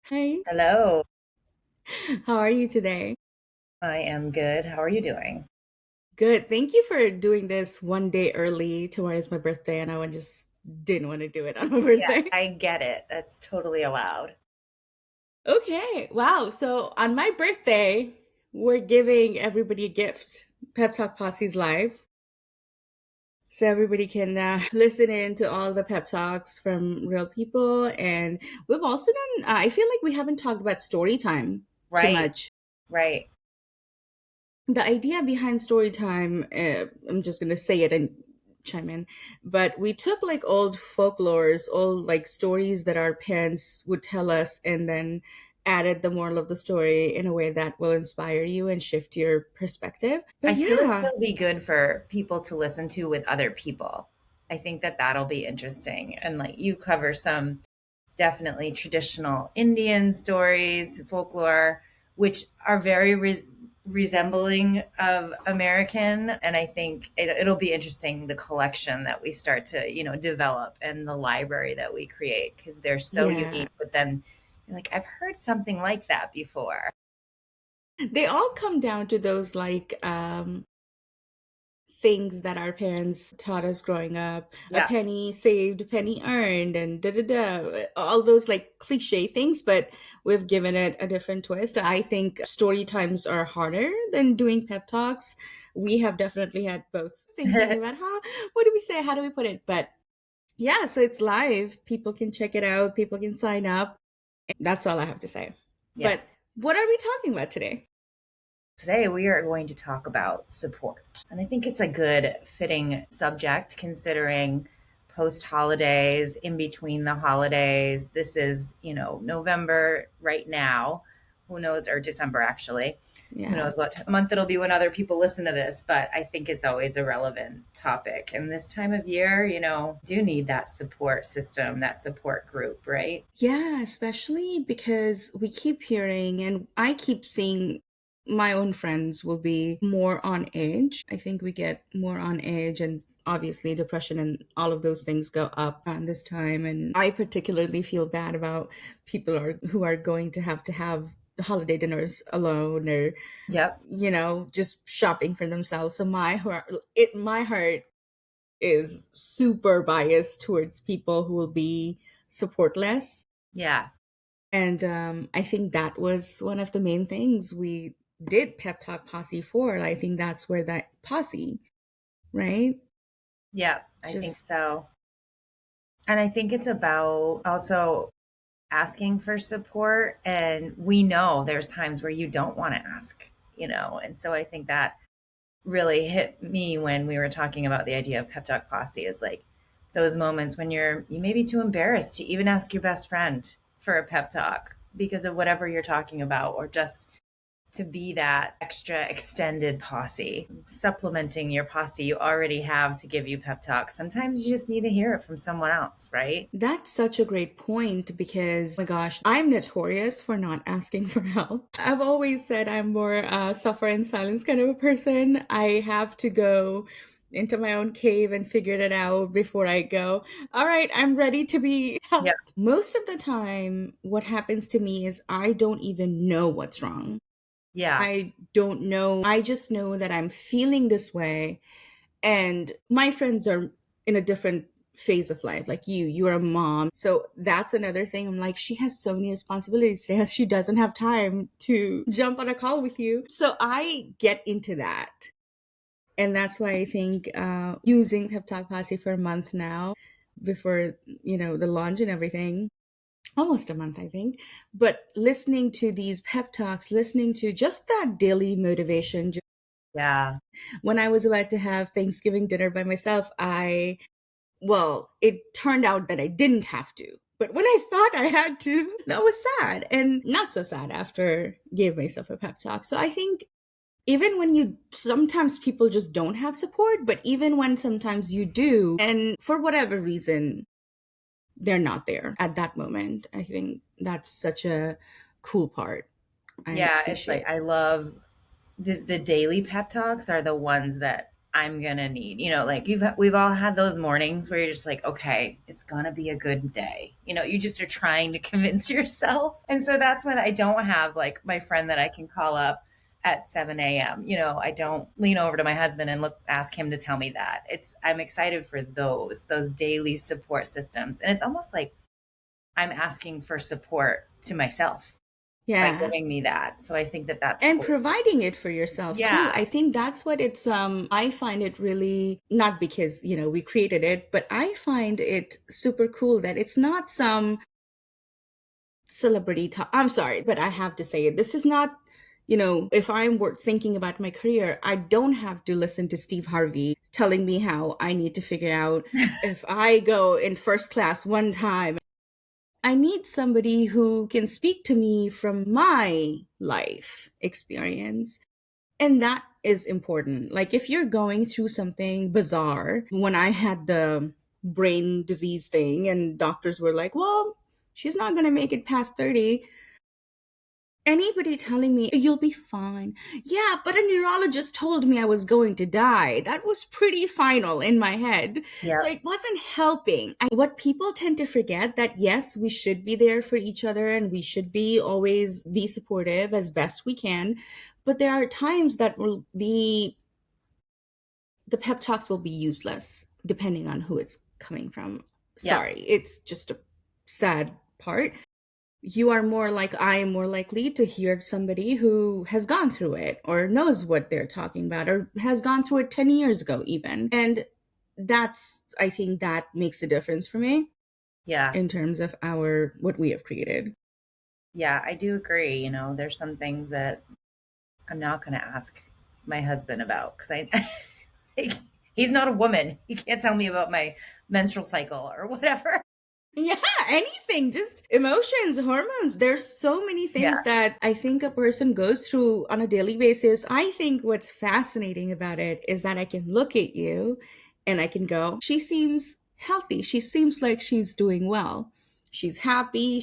Hi, Hello, how are you today? I am good. How are you doing? Good. Thank you for doing this one day early. Tomorrow's my birthday, and just didn't want to do it on my Yeah, birthday. I get it. That's totally allowed. Okay. Wow. So on my birthday, we're giving everybody a gift. Pep Talk Posse's live. So everybody can listen in to all the pep talks from real people. And we've also done, I feel like we haven't talked about story time too Right, much. right. The idea behind story time, I'm just gonna say it and chime in, but we took like old folklores, old like stories that our parents would tell us, and then added the moral of the story in a way that will inspire you and shift your perspective. I But feel like yeah, it'll be good for people to listen to with other people. I think that that'll be interesting. And like you cover some definitely traditional Indian stories, folklore, which are very resembling of American. And I think it'll be interesting the collection that we start to, develop and the library that we create because they're so yeah, unique. But then you're like, I've heard something like that before. they all come down to those like things that our parents taught us growing up, a Yeah. penny saved, a penny earned, and da da da, all those like cliche things, but we've given it a different twist. I think story times are harder than doing pep talks. We have definitely had both thinking about what do we say, how do we put it? But yeah, so it's live. People can check it out, people can sign up. That's all I have to say. But Yes. what are we talking about today? Today, we are going to talk about support. And I think it's a good fitting subject considering post holidays, in between the holidays. This is, November right now. Who knows, or December actually. Who Yeah. knows what month it'll be when other people listen to this, but I think it's always a relevant topic. And this time of year, do need that support system, that support group, right? Yeah, especially because we keep hearing and I keep seeing my own friends will be more on edge. I think we get more on edge, and obviously depression and all of those things go up at this time. And I particularly feel bad about people who are going to have holiday dinners alone, or Yep. just shopping for themselves. So my heart is super biased towards people who will be supportless. Yeah. And I think that was one of the main things we did Pep Talk Posse for. I think that's where that posse, right? Yeah. I think Just, so. And I think it's about also asking for support. And we know there's times where you don't want to ask, And so I think that really hit me when we were talking about the idea of Pep Talk Posse is like those moments when you may be too embarrassed to even ask your best friend for a pep talk because of whatever you're talking about, or just to be that extra extended posse, supplementing your posse you already have to give you pep talks. Sometimes you just need to hear it from someone else, right? that's such a great point because, oh my gosh, I'm notorious for not asking for help. I've always said I'm more suffer in silence kind of a person. I have to go into my own cave and figure it out before I go, all right, I'm ready to be Yeah. helped. Most of the time, what happens to me is I don't even know what's wrong. Yeah. I don't know. I just know that I'm feeling this way. And my friends are in a different phase of life. Like you're a mom. So that's another thing. I'm like, she has so many responsibilities today. She doesn't have time to jump on a call with you. So I get into that. And that's why I think using Pep Talk Posse for a month now, before, the launch and everything, almost a month, I think. But listening to these pep talks, listening to just that daily motivation. Yeah. When I was about to have Thanksgiving dinner by myself, it turned out that I didn't have to. But when I thought I had to, that was sad and not so sad after gave myself a pep talk. So I think even when sometimes people just don't have support, but even when sometimes you do, and for whatever reason, they're not there at that moment, I think that's such a cool part. I Yeah. It's like appreciate. I love the daily pep talks are the ones that I'm gonna need, like we've all had those mornings where you're just like, okay, it's gonna be a good day. You just are trying to convince yourself. And so that's when I don't have like my friend that I can call up at 7 a.m. I don't lean over to my husband and ask him to tell me that. I'm excited for those daily support systems. And it's almost like I'm asking for support to myself by Yeah. giving me that. So I think that that's And cool. providing it for yourself too. Yeah. I think that's what it's I find it really, not because, we created it, but I find it super cool that it's not some celebrity talk. I'm sorry, but I have to say it. This is not, if I'm thinking about my career, I don't have to listen to Steve Harvey telling me how I need to figure out if I go in first class one time. I need somebody who can speak to me from my life experience. And that is important. Like if you're going through something bizarre, when I had the brain disease thing and doctors were like, well, she's not going to make it past 30. Anybody telling me you'll be fine. Yeah, but a neurologist told me I was going to die. That was pretty final in my head. So Yeah. it wasn't helping. What people tend to forget that yes, we should be there for each other and we should be always be supportive as best we can. But there are times that will be the pep talks will be useless depending on who it's coming from. Yeah. Sorry, it's just a sad part. You are more like I am more likely to hear somebody who has gone through it or knows what they're talking about or has gone through it 10 years ago even. And that's, I think that makes a difference for me Yeah. in terms of our what we have created. Yeah, I do agree. There's some things that I'm not going to ask my husband about because he's not a woman. He can't tell me about my menstrual cycle or whatever. Yeah, anything, just emotions, hormones. There's so many things Yeah. that I think a person goes through on a daily basis. I think what's fascinating about it is that I can look at you and I can go, she seems healthy. She seems like she's doing well. She's happy.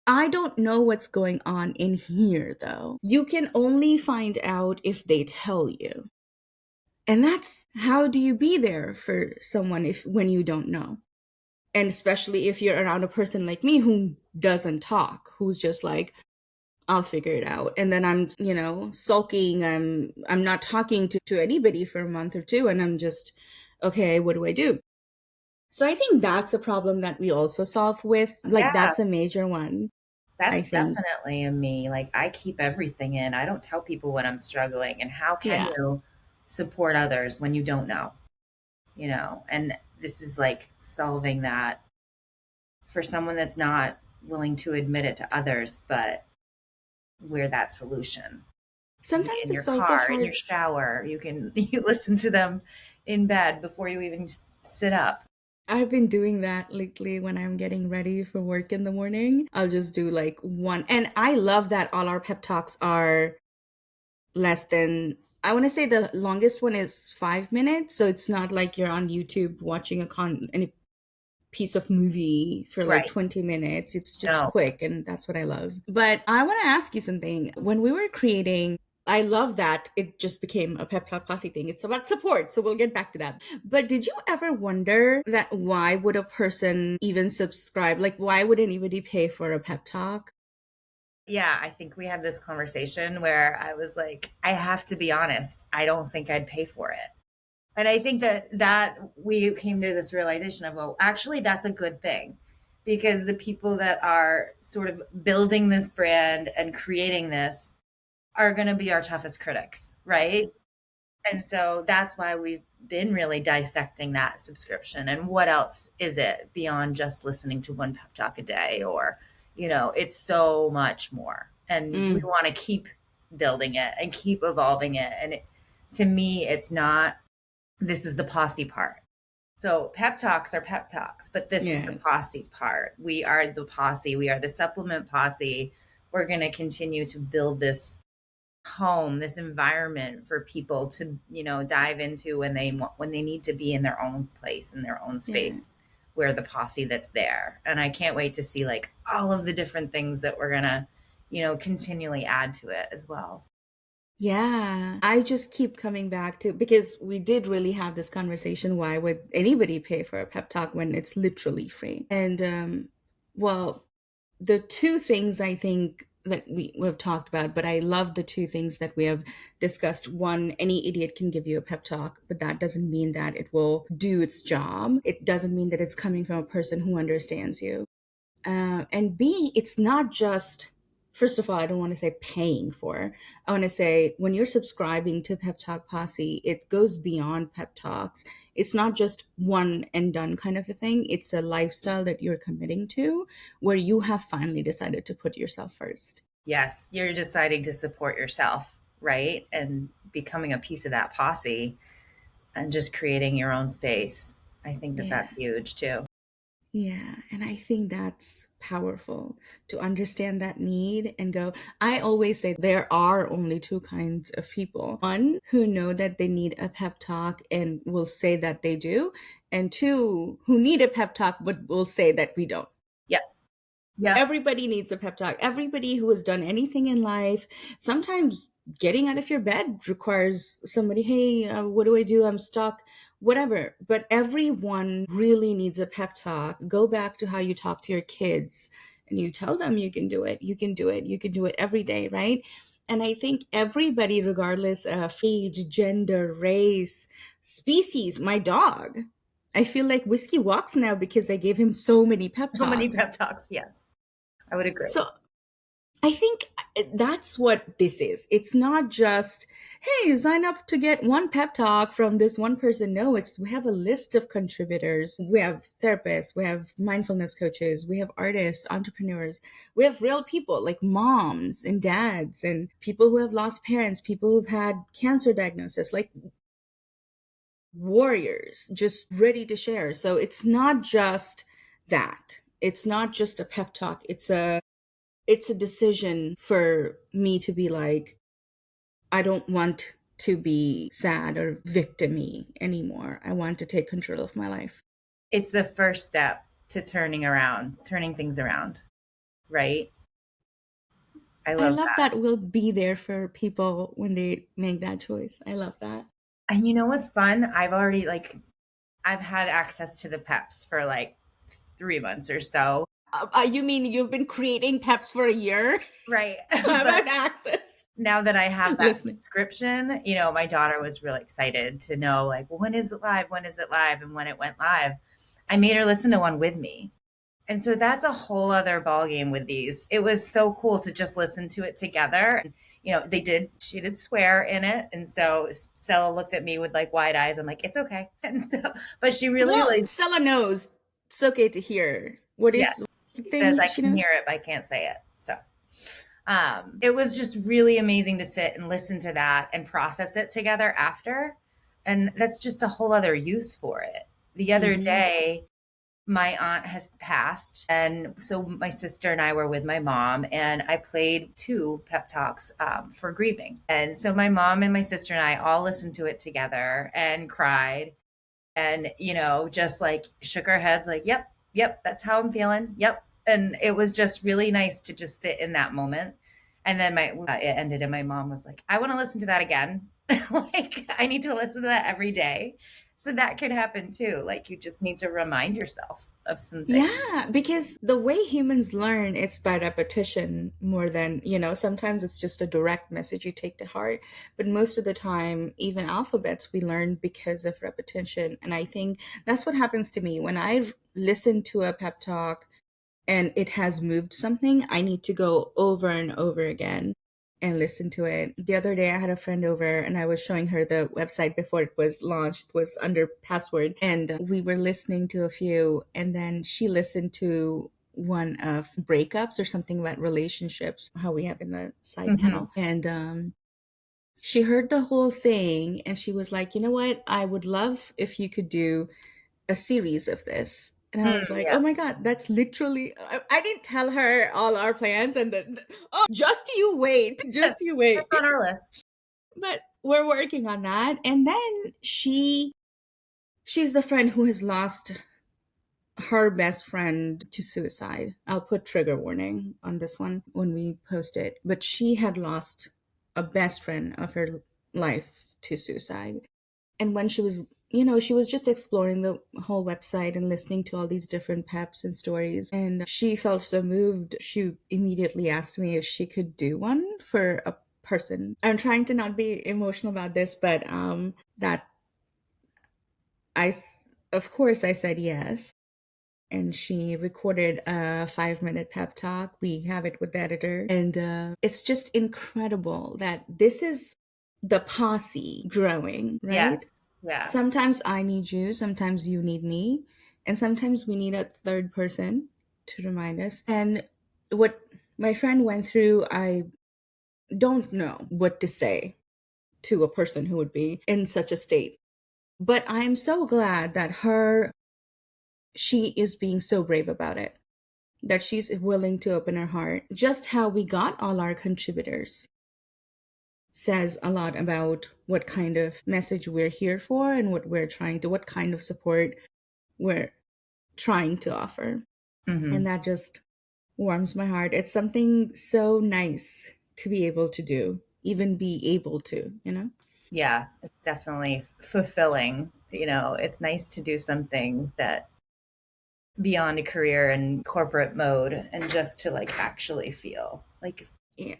I don't know what's going on in here though. You can only find out if they tell you. And that's how do you be there for someone if when you don't know? And especially if you're around a person like me who doesn't talk, who's just like, I'll figure it out, and then I'm sulking. I'm not talking to anybody for a month or two, and I'm just, okay, what do I do? So I think that's a problem that we also solve with, like, Yeah. that's a major one. I That's think. definitely in me. Like, I keep everything in. I don't tell people when I'm struggling. And how can Yeah. you support others when you don't know? And this is like solving that for someone that's not willing to admit it to others, but we're that solution. Sometimes In your it's also car, in your hard. shower, you listen to them in bed before you even sit up. I've been doing that lately when I'm getting ready for work in the morning. I'll just do like one, and I love that all our pep talks are less than, I want to say the longest one is 5 minutes, so it's not like you're on YouTube watching any piece of movie for like Right. 20 minutes. It's just No. quick, and that's what I love. But I want to ask you something. When we were creating, I love that it just became a pep talk posse thing. It's about support, so we'll get back to that. But did you ever wonder that why would a person even subscribe? Like, why would anybody pay for a pep talk? Yeah, I think we had this conversation where I was like, I have to be honest. I don't think I'd pay for it. And I think that we came to this realization of, well, actually, that's a good thing because the people that are sort of building this brand and creating this are going to be our toughest critics, right? And so that's why we've been really dissecting that subscription and what else is it beyond just listening to one pep talk a day or, it's so much more. And we Mm, want to keep building it and keep evolving it. And to me, it's not, this is the posse part. So pep talks are pep talks, but this is the yes. posse part. We are the posse. We are the supplement posse. We're going to continue to build this home, this environment for people to, dive into when they need to be in their own place, in their own Yeah. space, where the posse that's there. And I can't wait to see like all of the different things that we're gonna, continually add to it as well. Yeah, I just keep coming back to, because we did really have this conversation, why would anybody pay for a pep talk when it's literally free? And well, the two things I think that we've talked about, but I love the two things that we have discussed. One, any idiot can give you a pep talk, but that doesn't mean that it will do its job. It doesn't mean that it's coming from a person who understands you. And B, it's not just, first of all, I don't want to say paying for. I want to say when you're subscribing to Pep Talk Posse, it goes beyond pep talks. It's not just one and done kind of a thing. It's a lifestyle that you're committing to where you have finally decided to put yourself first. Yes, you're deciding to support yourself, right? And becoming a piece of that posse and just creating your own space. I think that Yeah. that's huge too. Yeah, and I think that's powerful to understand that need and go. I always say there are only two kinds of people. One, who know that they need a pep talk and will say that they do, and two, who need a pep talk but will say that we don't. Yep. Yep. Everybody needs a pep talk. Everybody who has done anything in life, sometimes getting out of your bed requires somebody, hey, what do I do? I'm stuck, whatever. But everyone really needs a pep talk. Go back to how you talk to your kids and you tell them you can do it. You can do it. You can do it every day, right? And I think everybody, regardless of age, gender, race, species, my dog, I feel like Whiskey walks now because I gave him so many pep So many talks. pep talks. Yes, I would agree. So I think that's what this is. It's not just, hey, sign up to get one pep talk from this one person. No, it's, we have a list of contributors. We have therapists, we have mindfulness coaches, we have artists, entrepreneurs, we have real people like moms and dads and people who have lost parents, people who've had cancer diagnosis, like warriors just ready to share. So it's not just that. It's not just a pep talk. It's a decision for me to be like, I don't want to be sad or victimy anymore. I want to take control of my life. It's the first step to turning things around, right? I I love love that. that we'll be there for people when they make that choice. I love that. And you know what's fun? I've had access to the peps for like 3 months or so. You mean you've been creating peps for a year? Right. How But about access? now that I have that Listening. subscription, my daughter was really excited to know, like, when is it live? When is it live? And when it went live, I made her listen to one with me. And so that's a whole other ballgame with these. It was so cool to just listen to it together. And, she did swear in it. And so Stella looked at me with like wide eyes. I'm like, it's okay. And so, but she really Well, like, Stella knows. It's okay to hear. What is yes, the she says, thing I she can knows? hear it, but I can't say it. So it was just really amazing to sit and listen to that and process it together after. And that's just a whole other use for it. The other Mm-hmm. day, my aunt has passed. And so my sister and I were with my mom, and I played two pep talks for grieving. And so my mom and my sister and I all listened to it together and cried and, just like shook our heads, like, yep, yep, that's how I'm feeling. Yep. And it was just really nice to just sit in that moment. And then it ended, and my mom was like, I want to listen to that again. Like, I need to listen to that every day. So that could happen too. Like, you just need to remind yourself of some things. Yeah, because the way humans learn, it's by repetition more than, sometimes it's just a direct message you take to heart. But most of the time, even alphabets, we learn because of repetition. And I think that's what happens to me when I've listened to a pep talk and it has moved something. I need to go over and over again and listen to it. The other day, I had a friend over and I was showing her the website before it was launched. It was under password. And we were listening to a few, and then she listened to one of breakups or something about relationships, how we have in the side Hmm. panel. And she heard the whole thing and she was like, you know what? I would love if you could do a series of this. And I was like, Yeah. oh my God, that's literally, I didn't tell her all our plans. And then, oh, just you wait, just you That's wait. on our list. But we're working on that. And then she's the friend who has lost her best friend to suicide. I'll put trigger warning on this one when we post it. But she had lost a best friend of her life to suicide. And when she was, she was just exploring the whole website and listening to all these different peps and stories, and she felt so moved. She immediately asked me if she could do one for a person. I'm trying to not be emotional about this, but that I, of course, I said yes. And she recorded a 5-minute pep talk. We have it with the editor. And it's just incredible that this is the posse growing, right? Yes. Yeah. Sometimes I need you, sometimes you need me, and sometimes we need a third person to remind us. And what my friend went through, I don't know what to say to a person who would be in such a state. But I'm so glad that she is being so brave about it, that she's willing to open her heart. Just how we got all our contributors says a lot about what kind of message we're here for and what kind of support we're trying to offer. Hmm. And that just warms my heart. It's something so nice to be able to do, even be able to. Yeah, it's definitely fulfilling. It's nice to do something that beyond a career and corporate mode and just to like actually feel like Yeah.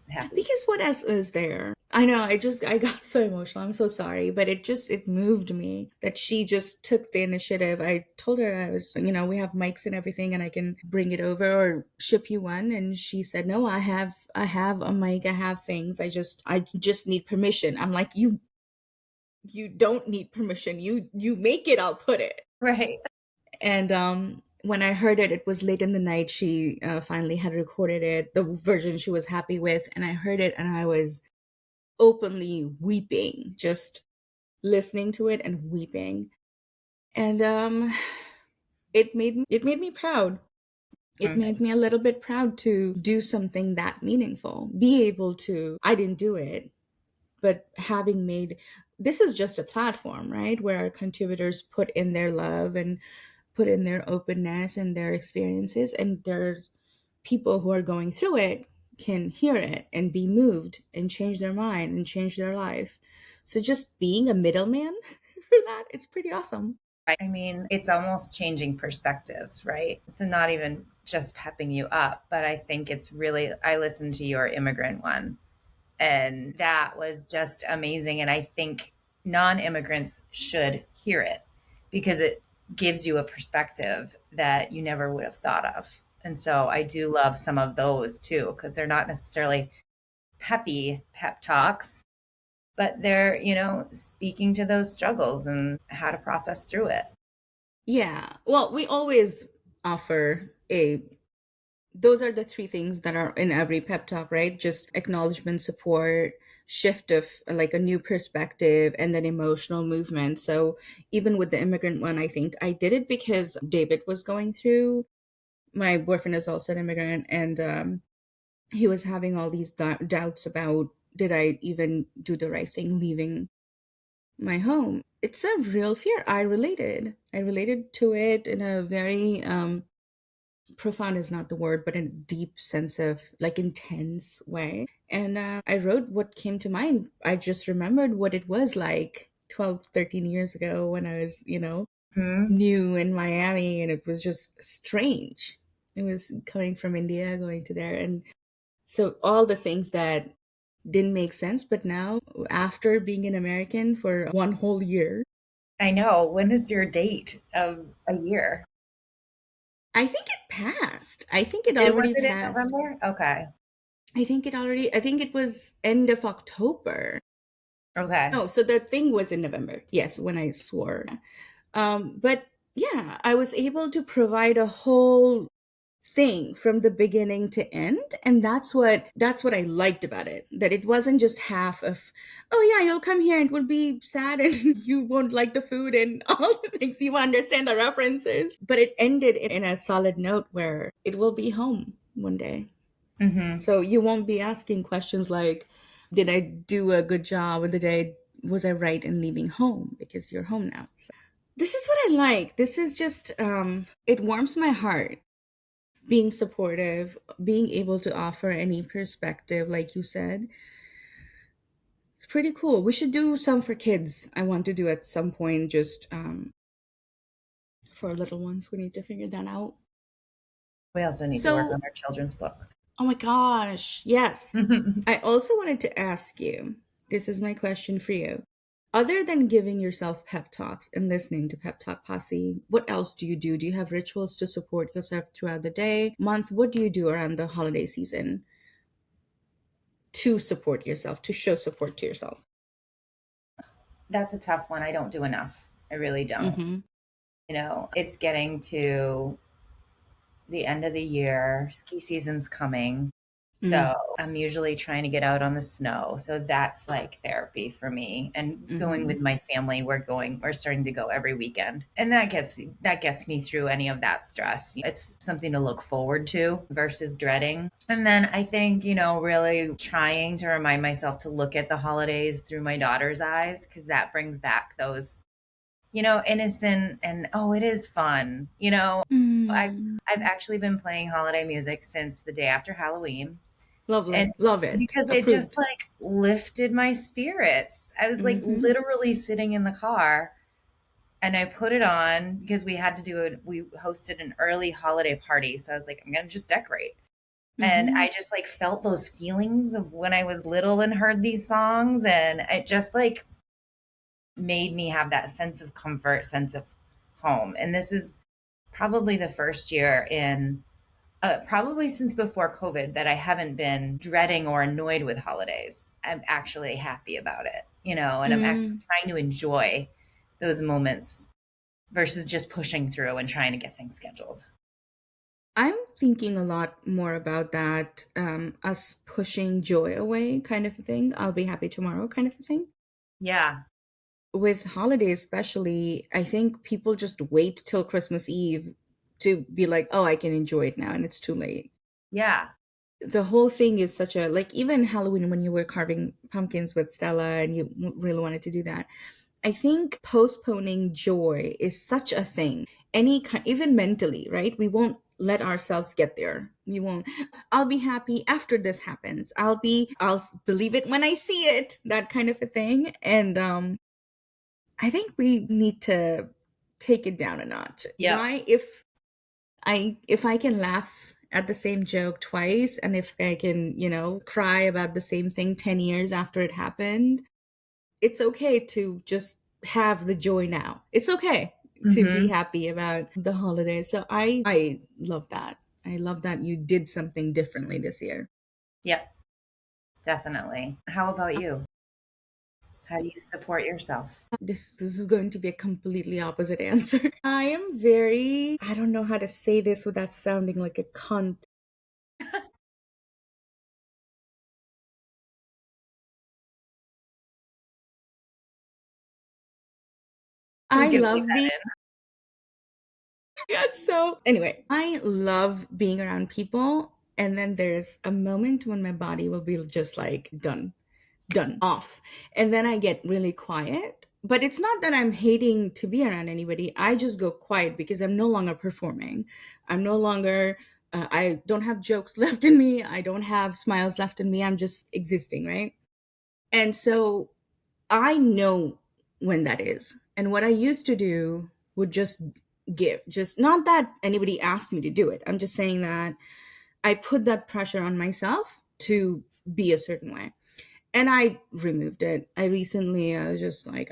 happy. Because what else is there? I know, I got so emotional. I'm so sorry, but it moved me that she just took the initiative. I told her we have mics and everything and I can bring it over or ship you one, and she said, "No, I have a mic, I have things. I just need permission." I'm like, "You don't need permission. You make it, I'll put it." Right. And when I heard it, it was late in the night. She finally had recorded it, the version she was happy with, and I heard it and I was openly weeping, just listening to it and weeping. And it made me proud. It Okay. made me a little bit proud to do something that meaningful. Be able to, I didn't do it, but having made, this is just a platform, right? Where our contributors put in their love and put in their openness and their experiences, and there's people who are going through it can hear it and be moved and change their mind and change their life. So just being a middleman for that, it's pretty awesome. I mean, it's almost changing perspectives, right? So not even just pepping you up, but I think it's really, I listened to your immigrant one and that was just amazing. And I think non immigrants should hear it because it gives you a perspective that you never would have thought of. And so I do love some of those too, because they're not necessarily peppy pep talks, but they're, speaking to those struggles and how to process through it. Yeah. Well, we always offer a those are the three things that are in every pep talk, right? Just acknowledgement, support, shift of like a new perspective, and then emotional movement. So even with the immigrant one, I think I did it because David was going through, my boyfriend is also an immigrant, and he was having all these doubts about, did I even do the right thing leaving my home? It's a real fear. I related to it in a very profound is not the word, but in a deep sense of like intense way. And I wrote what came to mind. I just remembered what it was like 12, 13 years ago when I was, Hmm. new in Miami, and it was just strange. It was coming from India, going to there. And so all the things that didn't make sense, but now after being an American for one whole year, I know. When is your date of a year? I think it passed. I think it Was already it in passed. November? Okay. I think it was end of October. Okay. No, so the thing was in November. Yes, when I swore. But yeah, I was able to provide a whole thing from the beginning to end, and that's what I liked about it, that it wasn't just half of, oh yeah, you'll come here and it will be sad and you won't like the food and all the things, you understand the references, but it ended in a solid note where it will be home one day. Hmm. So you won't be asking questions like, did I do a good job, or was I right in leaving home, because you're home now. So this is what I like. This is just it warms my heart, being supportive, being able to offer any perspective, like you said. It's pretty cool. We should do some for kids. I want to do at some point, just for little ones. We need to figure that out. We also need to work on So, our children's book. oh my gosh, yes. I also wanted to ask you, this is my question for you. Other than giving yourself pep talks and listening to Pep Talk Posse, what else do you do? Do you have rituals to support yourself throughout the day, month? What do you do around the holiday season to support yourself, to show support to yourself? That's a tough one. I don't do enough. I really don't. Mm-hmm. It's getting to the end of the year, ski season's coming. So I'm usually trying to get out on the snow. So that's like therapy for me. And going Mm-hmm. with my family, we're starting to go every weekend. And that gets me through any of that stress. It's something to look forward to versus dreading. And then I think, really trying to remind myself to look at the holidays through my daughter's eyes, because that brings back those, innocent and, oh, it is fun. I've Mm. I've actually been playing holiday music since the day after Halloween, and Lovely. Love it. because it just Approved. like lifted my spirits. I was like Mm-hmm. literally sitting in the car and I put it on because we hosted an early holiday party. So I was like, I'm gonna just decorate. And Mm-hmm. I just like felt those feelings of when I was little and heard these songs, and it just like made me have that sense of comfort, sense of home. And this is probably the first year in probably since before COVID that I haven't been dreading or annoyed with holidays. I'm actually happy about it, and I'm actually Mm. trying to enjoy those moments versus just pushing through and trying to get things scheduled. I'm thinking a lot more about that, us pushing joy away kind of a thing. I'll be happy tomorrow kind of a thing. Yeah. With holidays, especially, I think people just wait till Christmas Eve to be like, oh, I can enjoy it now, and it's too late. Yeah. The whole thing is such a, like, even Halloween when you were carving pumpkins with Stella and you really wanted to do that. I think postponing joy is such a thing. Any kind, even mentally, right? We won't let ourselves get there. We won't. I'll be happy after this happens. I'll believe it when I see it. That kind of a thing. And I think we need to take it down a notch. Yep. Why, if I can laugh at the same joke twice, and if I can, cry about the same thing 10 years after it happened, it's okay to just have the joy now. It's okay to be Hmm. happy about the holidays. So I love that. I love that you did something differently this year. Yep. Definitely. How about you? How do you support yourself? This is going to be a completely opposite answer. I am very, I don't know how to say this without sounding like a cunt. We I can leave love being that Yeah, so anyway, I love being around people, and then there's a moment when my body will be just like done, off. And then I get really quiet. But it's not that I'm hating to be around anybody. I just go quiet because I'm no longer performing. I'm no longer, I don't have jokes left in me. I don't have smiles left in me. I'm just existing, right? And so I know when that is. And what I used to do would just give, just not that anybody asked me to do it. I'm just saying that I put that pressure on myself to be a certain way. And I removed it. I recently was just like,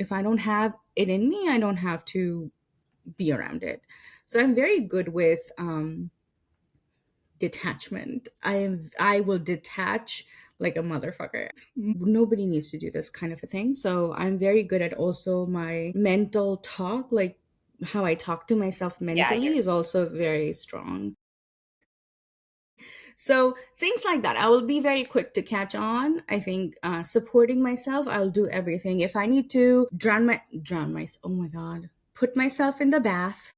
if I don't have it in me, I don't have to be around it. So I'm very good with detachment. I will detach like a motherfucker. Nobody needs to do this kind of a thing. So I'm very good at also my mental talk, like how I talk to myself Yeah, mentally is also very strong. So things like that, I will be very quick to catch on. I think supporting myself, I'll do everything. If I need to drown my, oh my god, put myself in the bath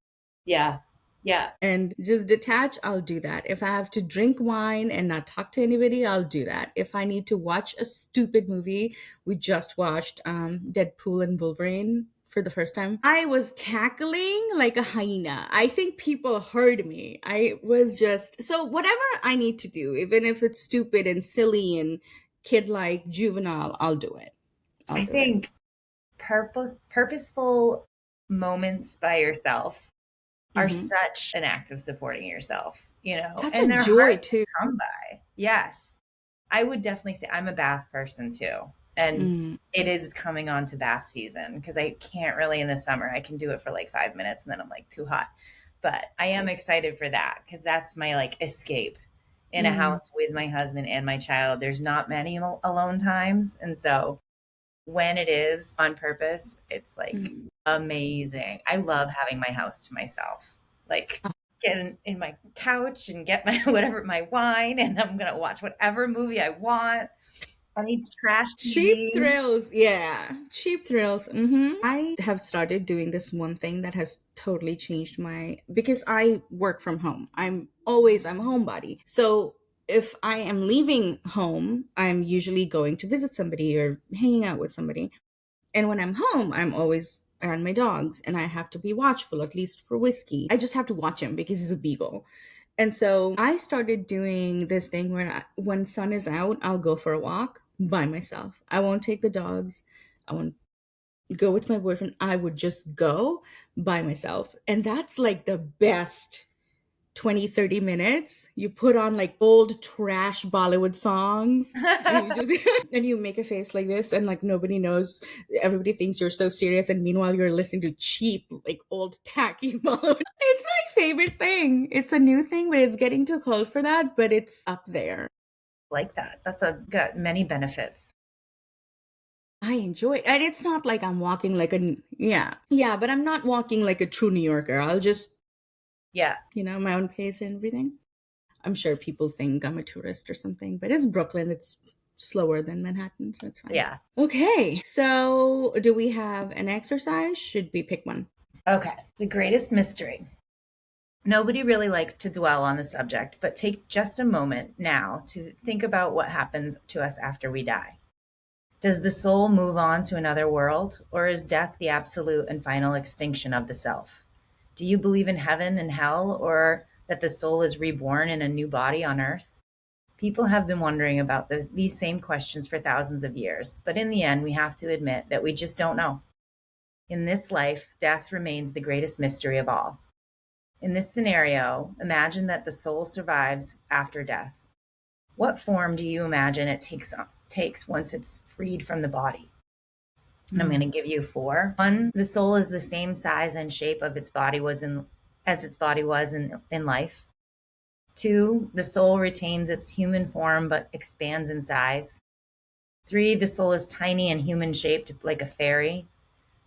yeah, yeah. and just detach, I'll do that. If I have to drink wine and not talk to anybody, I'll do that. If I need to watch a stupid movie, we just watched Deadpool and Wolverine for the first time. I was cackling like a hyena. I think people heard me. I was just, so whatever I need to do, even if it's stupid and silly and kid like, juvenile, I'll do it. I'll I do it. think purposeful moments by yourself are Hmm. such an act of supporting yourself, Such and a they're joy hard too. to come by. Yes. I would definitely say I'm a bath person too. And Mm. it is coming on to bath season because I can't really in the summer. I can do it for like 5 minutes and then I'm like too hot. But I am excited for that because that's my like escape in a Mm. house with my husband and my child. There's not many alone times. And so when it is on purpose, it's like Mm. amazing. I love having my house to myself. Like get in my couch and get my whatever my wine and I'm gonna watch whatever movie I want. Any trash Cheap TV. thrills, yeah. Cheap thrills. I have started doing this one thing that has totally changed my, because I work from home. I'm a homebody. So if I am leaving home, I'm usually going to visit somebody or hanging out with somebody. And when I'm home, I'm always around my dogs and I have to be watchful, at least for Whiskey. I just have to watch him because he's a beagle. And so I started doing this thing where when sun is out, I'll go for a walk by myself. I won't take the dogs. I won't go with my boyfriend. I would just go by myself. And that's like the best 20-30 minutes. You put on like old trash Bollywood songs and you just and you make a face like this and like nobody knows, everybody thinks you're so serious, and meanwhile you're listening to cheap like old tacky Bollywood. It's my favorite thing. It's a new thing, but it's getting too cold for that, but it's up there. Like that. That's a got many benefits. I enjoy it. And it's not like I'm walking like a, yeah, but I'm not walking like a true New Yorker. I'll just, Yeah. my own pace and everything. I'm sure people think I'm a tourist or something, but it's Brooklyn. It's slower than Manhattan, so it's fine. Yeah. Okay, so do we have an exercise? Should we pick one? Okay. The greatest mystery. Nobody really likes to dwell on the subject, but take just a moment now to think about what happens to us after we die. Does the soul move on to another world, or is death the absolute and final extinction of the self? Do you believe in heaven and hell, or that the soul is reborn in a new body on earth? People have been wondering about these same questions for thousands of years, but in the end, we have to admit that we just don't know. In this life, death remains the greatest mystery of all. In this scenario, imagine that the soul survives after death. What form do you imagine it takes once it's freed from the body? And I'm going to Mm. give you four. One, the soul is the same size and shape of its body was in as its body was in life. Two, the soul retains its human form but expands in size. Three, the soul is tiny and human shaped like a fairy.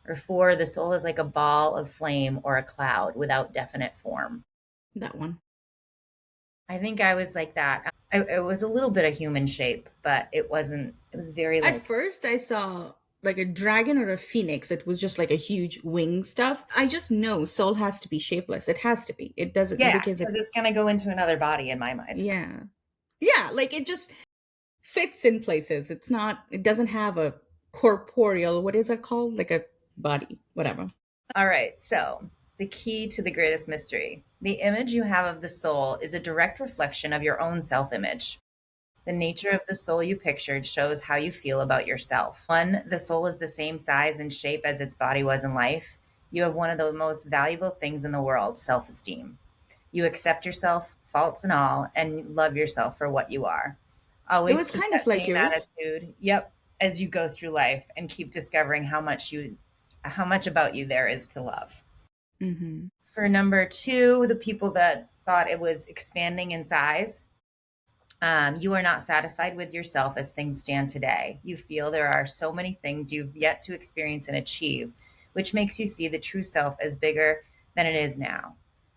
Or four, the soul is like a ball of flame or a cloud without definite form. That one. I think I was like that. It was a little bit of human shape, but it wasn't, it was very At like, first, I saw like a dragon or a phoenix. It was just like a huge wing stuff. I just know soul has to be shapeless. It has to be. It doesn't, yeah, because because it, it's going to go into another body in my mind. yeah. Yeah, like it just fits in places. It's not, it doesn't have a corporeal, what is it called? Like a body, whatever. All right, so the key to the greatest mystery. The image you have of the soul is a direct reflection of your own self image. The nature of the soul you pictured shows how you feel about yourself. One, the soul is the same size and shape as its body was in life. You have one of the most valuable things in the world, self esteem. You accept yourself, faults and all, and love yourself for what you are. It Always was keep kind of that like same yours. attitude. Yep, as you go through life and keep discovering how much about you there is to love. Mm-hmm. For number two, the people that thought it was expanding in size, you are not satisfied with yourself as things stand today. You feel there are so many things you've yet to experience and achieve, which makes you see the true self as bigger than it is now.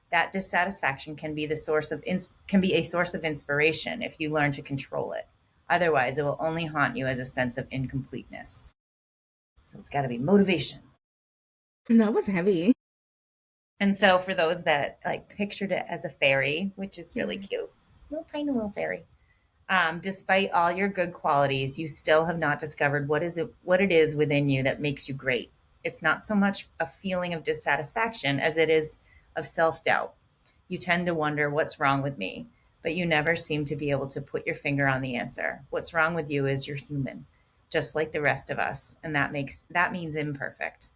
That dissatisfaction can be a source of inspiration if you learn to control it. Otherwise, it will only haunt you as a sense of incompleteness. So it's got to be motivation. That was heavy. And so for those that like pictured it as a fairy, which is really Yeah. cute, little tiny little fairy. Despite all your good qualities, you still have not discovered what it is within you that makes you great. It's not so much a feeling of dissatisfaction as it is of self doubt. You tend to wonder what's wrong with me. but you never seem to be able to put your finger on the answer. What's wrong with you is you're human, just like the rest of us, and that means imperfect.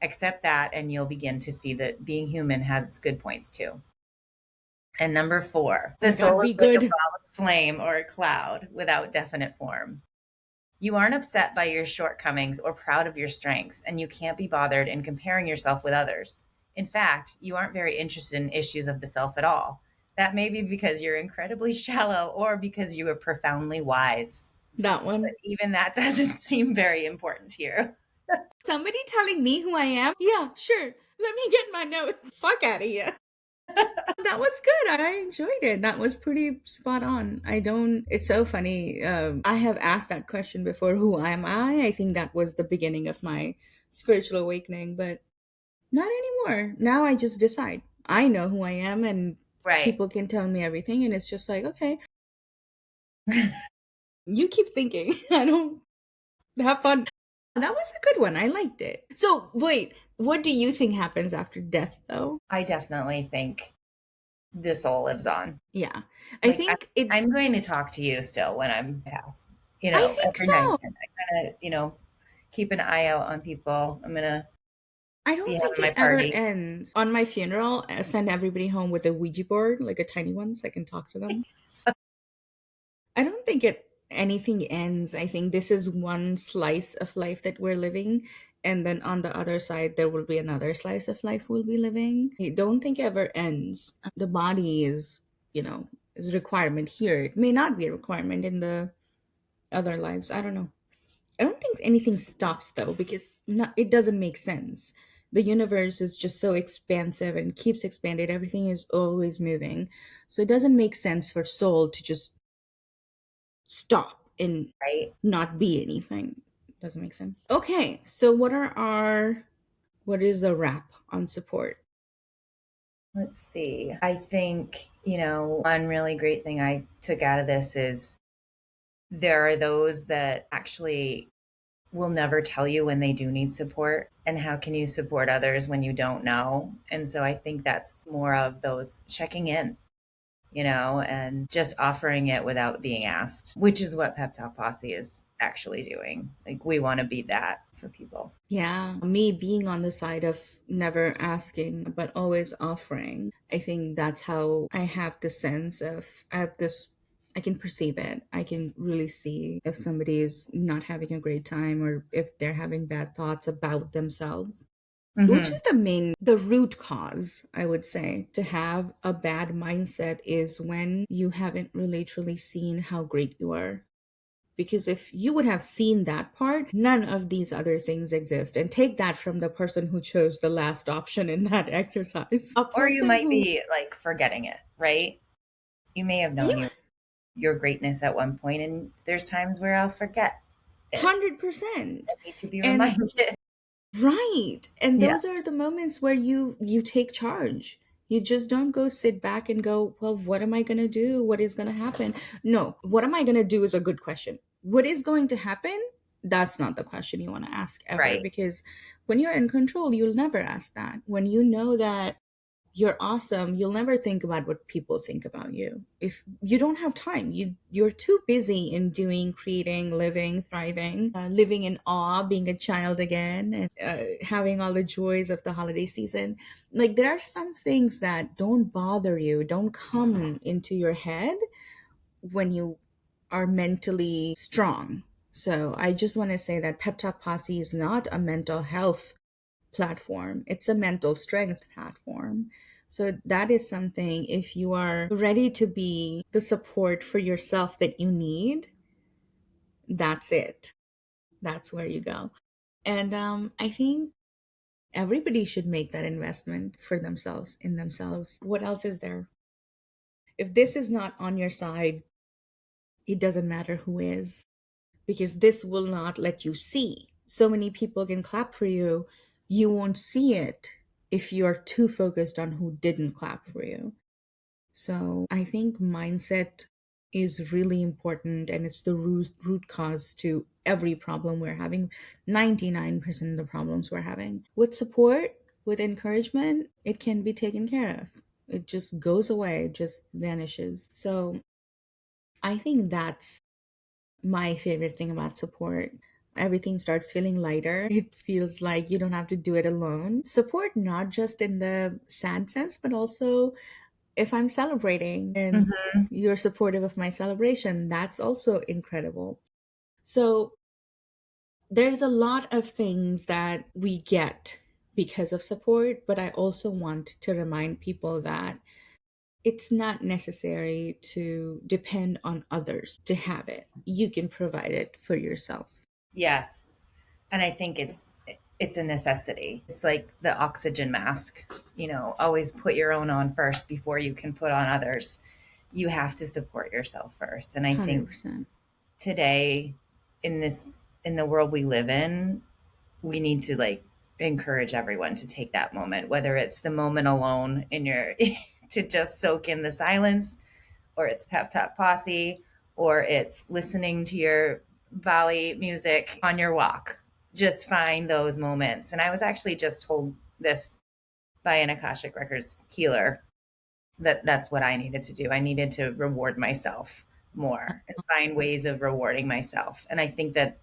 Accept that and you'll begin to see that being human has its good points too. And number 4, Oh the my God, soul is be like a good. ball of flame or a cloud without definite form. You aren't upset by your shortcomings or proud of your strengths, and you can't be bothered in comparing yourself with others. In fact, you aren't very interested in issues of the self at all. That may be because you're incredibly shallow or because you are profoundly wise. That But one. even that doesn't seem very important here. Somebody telling me who I am? Yeah, sure. Let me get my notes. Fuck out of here. That was good. I enjoyed it. That was pretty spot on. I don't, it's so funny. I have asked that question before, who am I? I think that was the beginning of my spiritual awakening, but not anymore. Now I just decide. I know who I am, and Right. people can tell me everything, and it's just like, okay, you keep thinking. I don't have fun. That was a good one. I liked it. So, wait, what do you think happens after death, though? I definitely think the soul lives on. Yeah. I Like think it, I'm going to talk to you still when I'm past. I think Every now and so. then I kind of, keep an eye out on people. I'm gonna I be don't think having my it ever party. ends. On my funeral, I send everybody home with a Ouija board, like a tiny one, so I can talk to them. I don't think anything ends. I think this is one slice of life that we're living, and then on the other side there will be another slice of life we'll be living. I don't think ever ends. The body is, is a requirement here. It may not be a requirement in the other lives. I don't know. I don't think anything stops though, because it doesn't make sense. The universe is just so expansive and keeps expanding. Everything is always moving. So it doesn't make sense for soul to just stop and Right? not be anything. Doesn't make sense. Okay, so what is the wrap on support? Let's see. I think, one really great thing I took out of this is there are those that actually will never tell you when they do need support. And how can you support others when you don't know? And so I think that's more of those checking in, and just offering it without being asked, which is what Pep Talk Posse is actually doing. Like, we want to be that for people. Yeah, me being on the side of never asking but always offering. I think that's how I have the sense of I have this I can perceive it. I can really see if somebody is not having a great time or if they're having bad thoughts about themselves. Which Hmm. is the root cause, I would say, to have a bad mindset is when you haven't really truly seen how great you are. Because if you would have seen that part, none of these other things exist. And take that from the person who chose the last option in that exercise. A Or you person might who, be like forgetting it, right? You may have you known your greatness at one point, and there's times where I'll forget it. 100%. I need to be And reminded. right. And Yeah, those are the moments where you take charge. You just don't go sit back and go, well, what am I going to do? What is going to happen? No, what am I going to do is a good question. What is going to happen? That's not the question you want to ask ever, right, because when you're in control, you'll never ask that. When you know that you're awesome, you'll never think about what people think about you. If you don't have time, you're too busy in doing, creating, living, thriving, living in awe, being a child again, and having all the joys of the holiday season. Like, there are some things that don't bother you, don't come into your head when you are mentally strong. So I just want to say that Pep Talk Posse is not a mental health platform. It's a mental strength platform. So that is something, if you are ready to be the support for yourself that you need, that's it. That's where you go. And I think everybody should make that investment for themselves, in themselves. What else is there? If this is not on your side, it doesn't matter who is, because this will not let you see. So many people can clap for you. You won't see it if you're too focused on who didn't clap for you. So I think mindset is really important, and it's the root cause to every problem we're having. 99% of the problems we're having. With support, with encouragement, it can be taken care of. It just goes away, it just vanishes. So I think that's my favorite thing about support. Everything starts feeling lighter. It feels like you don't have to do it alone. Support, not just in the sad sense, but also if I'm celebrating and Hmm. you're supportive of my celebration, that's also incredible. So there's a lot of things that we get because of support, but I also want to remind people that it's not necessary to depend on others to have it. You can provide it for yourself. Yes. And I think it's a necessity. It's like the oxygen mask, always put your own on first before you can put on others. You have to support yourself first. And I think 100%. today in the world we live in, we need to like encourage everyone to take that moment, whether it's the moment alone in your to just soak in the silence, or it's Pep Talk Posse, or it's listening to your Bali music on your walk. Just find those moments. And I was actually just told this by an Akashic Records healer that that's what I needed to do. I needed to reward myself more and find ways of rewarding myself. And I think that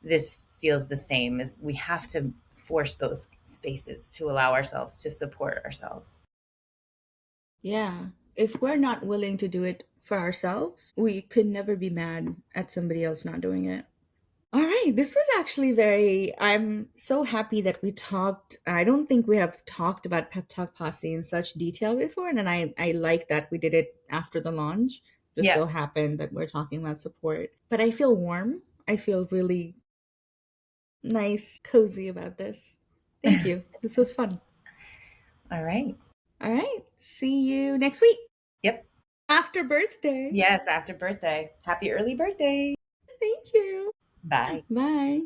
this feels the same, as we have to force those spaces to allow ourselves to support ourselves. Yeah. If we're not willing to do it for ourselves, we could never be mad at somebody else not doing it. All right, this was actually very. I'm so happy that we talked. I don't think we have talked about Pep Talk Posse in such detail before, and I like that we did it after the launch. Just Yeah. so happened that we're talking about support. But I feel warm. I feel really nice, cozy about this. Thank you. This was fun. All right. All right, see you next week Yep. after birthday. Yes, after birthday. Happy early birthday. Thank you. Bye. Bye.